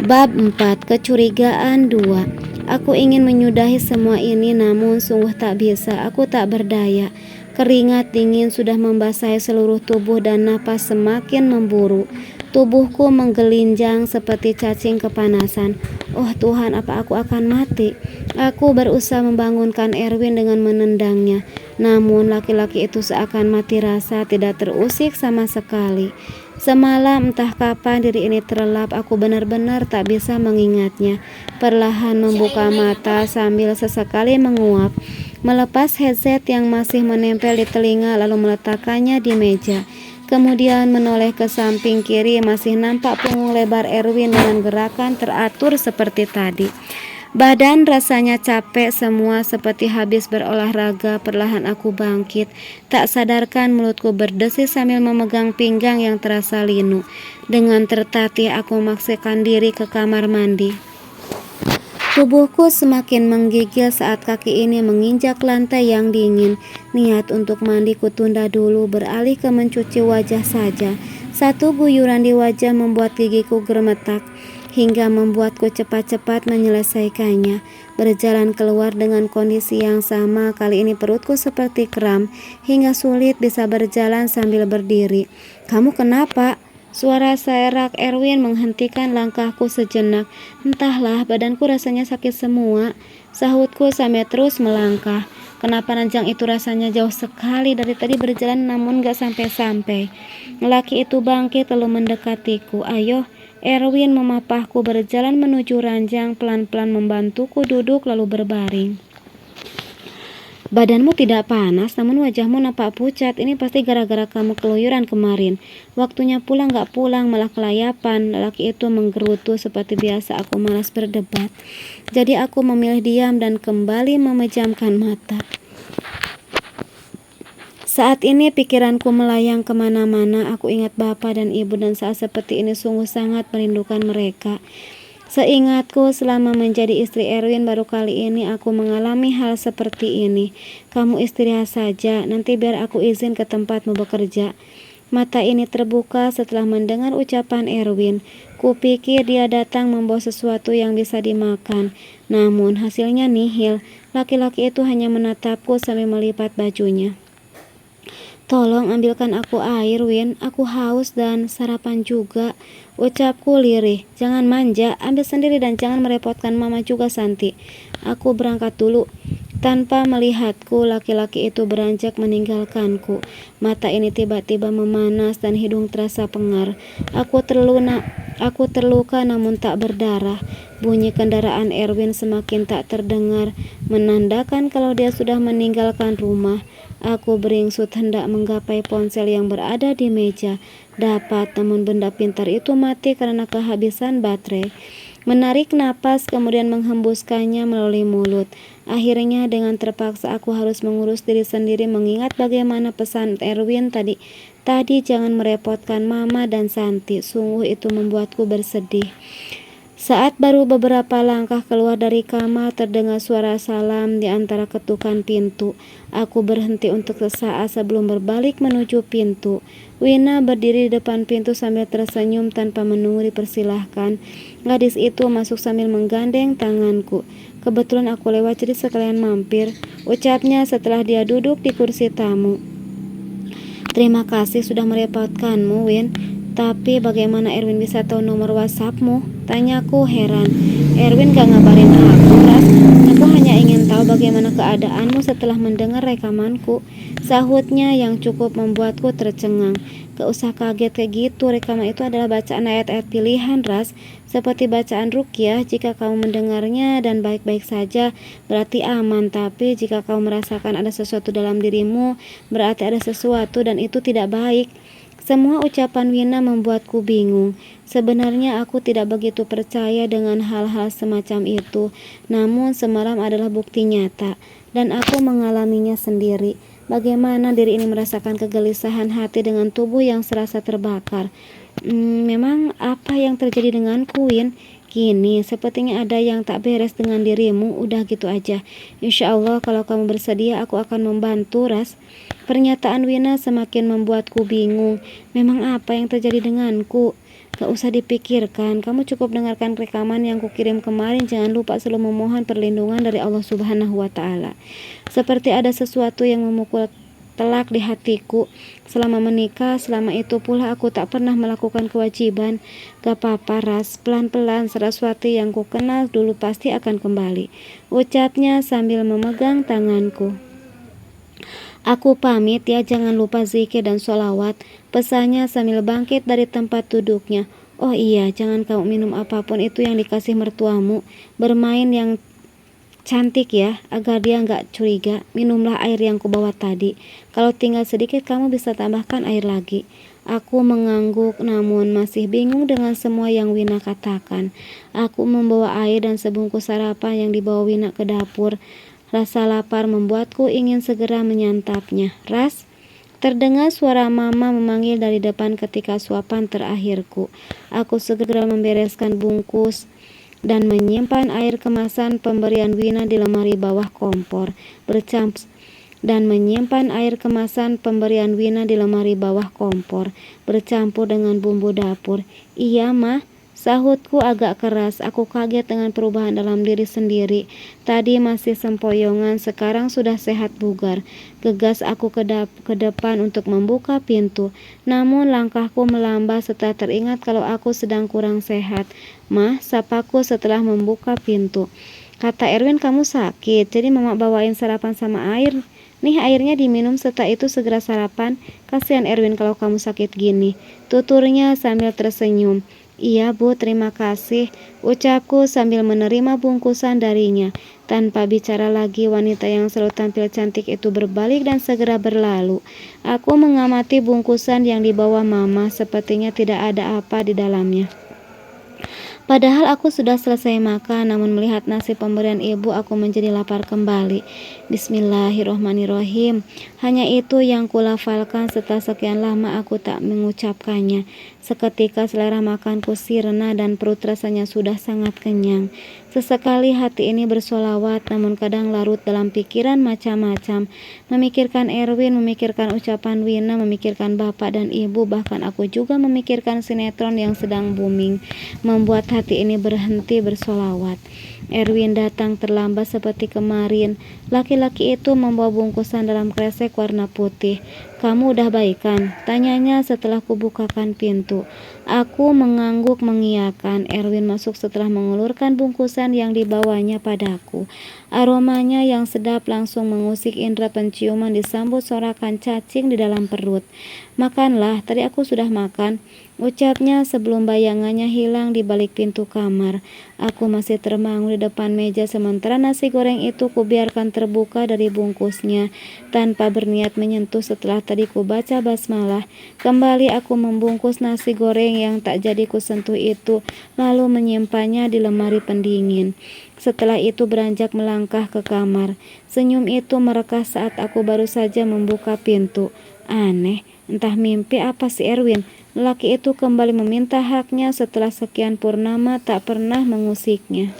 Bab 4. Kecurigaan 2. Aku ingin menyudahi semua ini, namun sungguh tak bisa. Aku tak berdaya. Keringat dingin sudah membasahi seluruh tubuh dan napas semakin memburu. Tubuhku menggelinjang seperti cacing kepanasan. Oh Tuhan, apa aku akan mati? Aku berusaha membangunkan Erwin dengan menendangnya. Namun laki-laki itu seakan mati rasa, tidak terusik sama sekali. Semalam entah kapan diri ini terlelap, aku benar-benar tak bisa mengingatnya. Perlahan membuka mata sambil sesekali menguap, melepas headset yang masih menempel di telinga lalu meletakkannya di meja. Kemudian menoleh ke samping kiri, masih nampak punggung lebar Erwin dengan gerakan teratur seperti tadi. Badan rasanya capek semua seperti habis berolahraga. Perlahan aku bangkit, tak sadarkan mulutku berdesis sambil memegang pinggang yang terasa linu. Dengan tertatih aku memaksakan diri ke kamar mandi. Tubuhku semakin menggigil saat kaki ini menginjak lantai yang dingin. Niat untuk mandi kutunda dulu, beralih ke mencuci wajah saja. Satu guyuran di wajah membuat gigiku gemetak, hingga membuatku cepat-cepat menyelesaikannya. Berjalan keluar dengan kondisi yang sama, kali ini perutku seperti kram, hingga sulit bisa berjalan sambil berdiri. "Kamu kenapa?" Suara serak Erwin menghentikan langkahku sejenak. "Entahlah, badanku rasanya sakit semua," sahutku sambil terus melangkah. Kenapa ranjang itu rasanya jauh sekali, dari tadi berjalan namun gak sampai-sampai. Laki itu bangkit lalu mendekatiku. "Ayo." Erwin memapahku, berjalan menuju ranjang, pelan-pelan membantuku duduk lalu berbaring. "Badanmu tidak panas, namun wajahmu nampak pucat. Ini pasti gara-gara kamu keluyuran kemarin. Waktunya pulang gak pulang, malah kelayapan." Lelaki itu menggerutu. Seperti biasa aku malas berdebat, jadi aku memilih diam dan kembali memejamkan mata. Saat ini pikiranku melayang kemana-mana. Aku ingat bapak dan ibu, dan saat seperti ini sungguh sangat merindukan mereka. Seingatku, selama menjadi istri Erwin, baru kali ini aku mengalami hal seperti ini. "Kamu istirahat saja, nanti biar aku izin ke tempatmu bekerja." Mata ini terbuka setelah mendengar ucapan Erwin. Kupikir dia datang membawa sesuatu yang bisa dimakan, namun hasilnya nihil. Laki-laki itu hanya menatapku sambil melipat bajunya. "Tolong ambilkan aku air, Win. Aku haus dan sarapan juga," ucapku lirih. "Jangan manja, ambil sendiri dan jangan merepotkan mama juga, Santi. Aku berangkat dulu." Tanpa melihatku, laki-laki itu beranjak meninggalkanku. Mata ini tiba-tiba memanas dan hidung terasa pengar. Aku terluka namun tak berdarah. Bunyi kendaraan Erwin semakin tak terdengar, menandakan kalau dia sudah meninggalkan rumah. Aku beringsut hendak menggapai ponsel yang berada di meja. Dapat, namun benda pintar itu mati karena kehabisan baterai. Menarik napas, kemudian menghembuskannya melalui mulut. Akhirnya dengan terpaksa aku harus mengurus diri sendiri, mengingat bagaimana pesan Erwin tadi. Jangan merepotkan mama dan Santi. Sungguh itu membuatku bersedih. Saat baru beberapa langkah keluar dari kamar, terdengar suara salam di antara ketukan pintu. Aku berhenti untuk sesaat sebelum berbalik menuju pintu. Wina berdiri di depan pintu sambil tersenyum tanpa menunggu dipersilahkan. Gadis itu masuk sambil menggandeng tanganku. "Kebetulan aku lewat, jadi sekalian mampir," ucapnya setelah dia duduk di kursi tamu. "Terima kasih sudah merepotkanmu, Win. Tapi bagaimana Erwin bisa tahu nomor WhatsAppmu?" tanyaku heran. "Erwin gak ngabarin aku, Ras. Aku hanya ingin tahu bagaimana keadaanmu setelah mendengar rekamanku," sahutnya yang cukup membuatku tercengang. "Gak usah kaget kayak gitu. Rekaman itu adalah bacaan ayat-ayat pilihan, Ras. Seperti bacaan ruqyah. Jika kamu mendengarnya dan baik-baik saja, berarti aman. Tapi jika kamu merasakan ada sesuatu dalam dirimu, berarti ada sesuatu dan itu tidak baik." Semua ucapan Wina membuatku bingung. Sebenarnya aku tidak begitu percaya dengan hal-hal semacam itu, namun semalam adalah bukti nyata, dan aku mengalaminya sendiri. Bagaimana diri ini merasakan kegelisahan hati dengan tubuh yang serasa terbakar. Memang apa yang terjadi denganku, Win? Gini, sepertinya ada yang tak beres dengan dirimu. Udah gitu aja. Insya Allah kalau kamu bersedia, aku akan membantu, Ras. Pernyataan Wina semakin membuatku bingung. Memang apa yang terjadi denganku? Gak usah dipikirkan, kamu cukup dengarkan rekaman yang kukirim kemarin. Jangan lupa selalu memohon perlindungan dari Allah Subhanahu wa Ta'ala. Seperti ada sesuatu yang memukul telak di hatiku selama menikah. Selama itu pula aku tak pernah melakukan kewajiban. Gak apa-apa Ras, pelan-pelan. Saraswati yang ku kenal dulu pasti akan kembali, ucapnya sambil memegang tanganku. Aku pamit ya, jangan lupa zikir dan sholawat, pesannya sambil bangkit dari tempat duduknya. Oh iya, jangan kamu minum apapun itu yang dikasih mertuamu. Bermain yang cantik ya, agar dia nggak curiga. Minumlah air yang kubawa tadi. Kalau tinggal sedikit kamu bisa tambahkan air lagi. Aku mengangguk namun masih bingung dengan semua yang Wina katakan. Aku membawa air dan sebungkus sarapan yang dibawa Wina ke dapur. Rasa lapar membuatku ingin segera menyantapnya. Ras, terdengar suara mama memanggil dari depan ketika suapan terakhirku. Aku segera membereskan bungkus dan menyimpan air kemasan pemberian Wina di lemari bawah kompor. Bercampur dengan bumbu dapur. Iya mah, sahutku agak keras. Aku kaget dengan perubahan dalam diri sendiri. Tadi masih sempoyongan, sekarang sudah sehat bugar. Gegas aku ke depan untuk membuka pintu. Namun langkahku melambat setelah teringat kalau aku sedang kurang sehat. Mah, sapaku setelah membuka pintu. Kata Erwin kamu sakit, jadi mama bawain sarapan sama air. Nih airnya diminum, setelah itu segera sarapan. Kasihan Erwin kalau kamu sakit gini, tuturnya sambil tersenyum. Iya Bu, terima kasih, ucapku sambil menerima bungkusan darinya. Tanpa bicara lagi, wanita yang selalu tampil cantik itu berbalik dan segera berlalu. Aku mengamati bungkusan yang dibawa mama, sepertinya tidak ada apa di dalamnya. Padahal aku sudah selesai makan, namun melihat nasi pemberian ibu aku menjadi lapar kembali. Bismillahirrohmanirrohim. Hanya itu yang kulafalkan setelah sekian lama aku tak mengucapkannya. Seketika selera makanku sirna dan perut rasanya sudah sangat kenyang. Sesekali hati ini bersolawat, namun kadang larut dalam pikiran macam-macam. Memikirkan Erwin, memikirkan ucapan Wina, memikirkan bapak dan ibu, bahkan aku juga memikirkan sinetron yang sedang booming. Membuat hati ini berhenti bersolawat. Erwin datang terlambat seperti kemarin. Laki-laki itu membawa bungkusan dalam kresek warna putih. Kamu udah baikan? Tanyanya setelah kubukakan pintu. Aku mengangguk mengiyakan. Erwin masuk setelah mengulurkan bungkusan yang dibawanya padaku. Aromanya yang sedap langsung mengusik indera penciuman disambut sorakan cacing di dalam perut. Makanlah, tadi aku sudah makan, ucapnya sebelum bayangannya hilang di balik pintu kamar. Aku masih termangu di depan meja sementara nasi goreng itu kubiarkan terbuka dari bungkusnya tanpa berniat menyentuh. Setelah tadi kubaca basmalah, kembali aku membungkus nasi goreng yang tak jadi kusentuh itu, lalu menyimpannya di lemari pendingin. Setelah itu beranjak melangkah ke kamar. Senyum itu merekah saat aku baru saja membuka pintu. Aneh, entah mimpi apa si Erwin. Lelaki itu kembali meminta haknya setelah sekian purnama tak pernah mengusiknya.